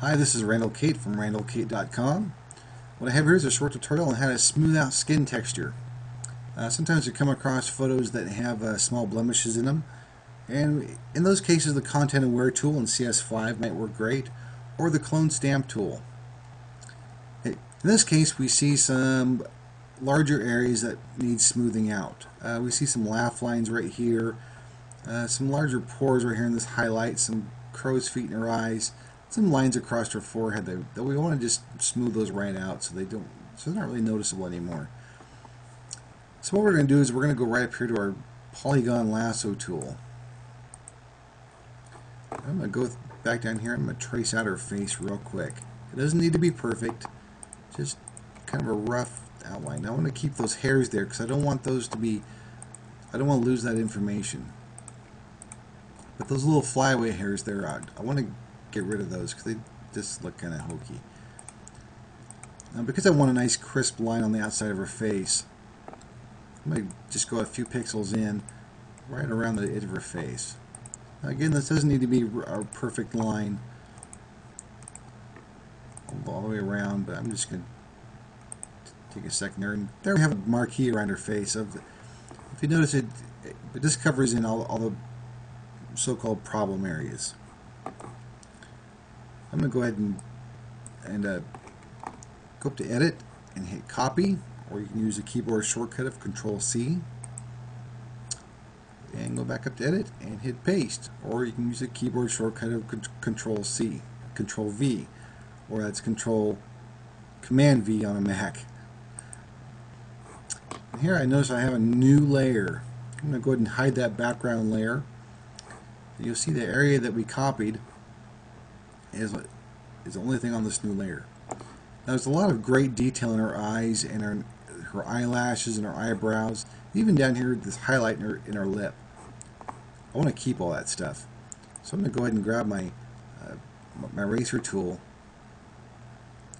Hi, this is Randall Cate from randallcate.com. What I have here is a short tutorial on how to smooth out skin texture. Sometimes you come across photos that have small blemishes in them, and in those cases the Content Aware tool in CS5 might work great, or the Clone Stamp tool. In this case we see some larger areas that need smoothing out. We see some laugh lines right here, some larger pores right here in this highlight, some crow's feet in her eyes, some lines across her forehead that we want to just smooth those right out so they're not really noticeable anymore. So what we're going to do is we're going to go right up here to our Polygon Lasso tool. I'm going to go back down here and I'm going to trace out her face real quick. It doesn't need to be perfect, just kind of a rough outline. Now I want to keep those hairs there because I don't want those to be, I don't want to lose that information. But those little flyaway hairs there, I want to get rid of those because they just look kind of hokey. Now because I want a nice crisp line on the outside of her face, I'm going to just go a few pixels in right around the edge of her face. Now again, this doesn't need to be a perfect line all the way around, but I'm just going to take a second there. And there we have a marquee around her face. If you notice it just covers in all the so-called problem areas. I'm going to go ahead and go up to Edit and hit Copy, or you can use the keyboard shortcut of Control-C, and go back up to Edit and hit Paste, or you can use the keyboard shortcut of Control-C, Control-V, or that's Command-V on a Mac. And here I notice I have a new layer. I'm going to go ahead and hide that background layer. You'll see the area that we copied is the only thing on this new layer. Now there's a lot of great detail in her eyes and her eyelashes and her eyebrows, even down here this highlight in her lip. I want to keep all that stuff, so I'm going to go ahead and grab my eraser tool.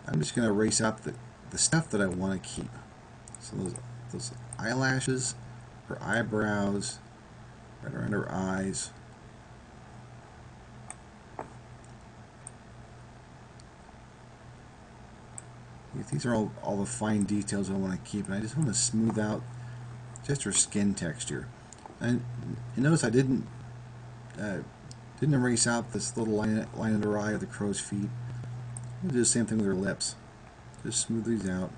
I'm just going to erase out the stuff that I want to keep. So those eyelashes, her eyebrows, right around her eyes. These are all the fine details I want to keep, and I just want to smooth out just her skin texture. And you notice I didn't erase out this little line under her eye of the crow's feet. I'm going to do the same thing with her lips. Just smooth these out.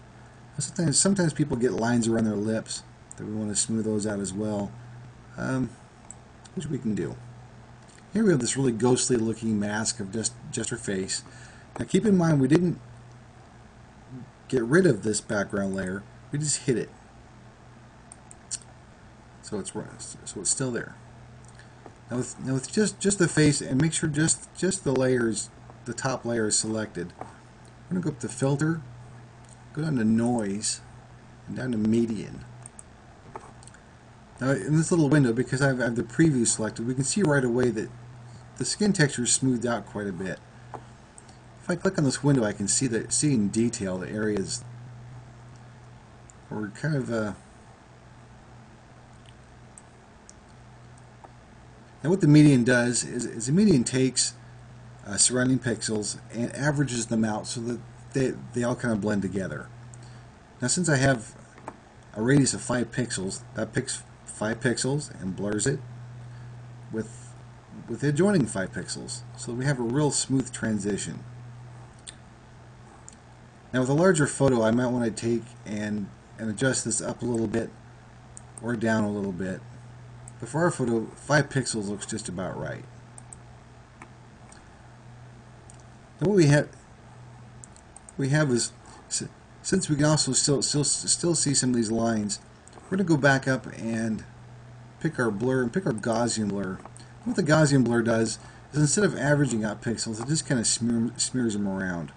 Sometimes people get lines around their lips that we want to smooth those out as well, which we can do. Here we have this really ghostly looking mask of just her face. Now keep in mind we didn't get rid of this background layer, we just hid it. So it's still there. Now with just the face, and make sure just the layers, the top layer is selected. We're going to go up to Filter, go down to Noise, and down to Median. Now in this little window, because I have the preview selected, we can see right away that the skin texture is smoothed out quite a bit. If I click on this window, I can see in detail the areas where kind of now what the median does is the median takes surrounding pixels and averages them out so that they all kind of blend together. Now since I have a radius of 5 pixels, that picks 5 pixels and blurs it with the adjoining 5 pixels, so we have a real smooth transition. Now with a larger photo, I might want to take and adjust this up a little bit or down a little bit. But for our photo, 5 pixels looks just about right. Now what we have is, since we can also still see some of these lines, we're going to go back up and pick our blur and pick our Gaussian blur. What the Gaussian blur does is instead of averaging out pixels, it just kind of smears them around.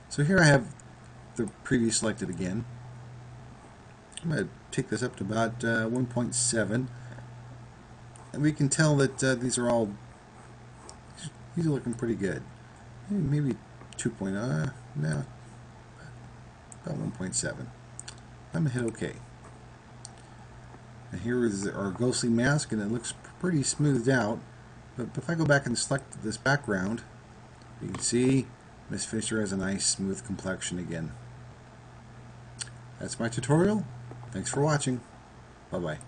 So here I have the preview selected again. I'm going to take this up to about 1.7, and we can tell that these are looking pretty good. Maybe 2.0, no, about 1.7. I'm going to hit OK. And here is our ghostly mask, and it looks pretty smoothed out. But if I go back and select this background, You can see Miss Fisher has a nice smooth complexion again. That's my tutorial. Thanks for watching. Bye-bye.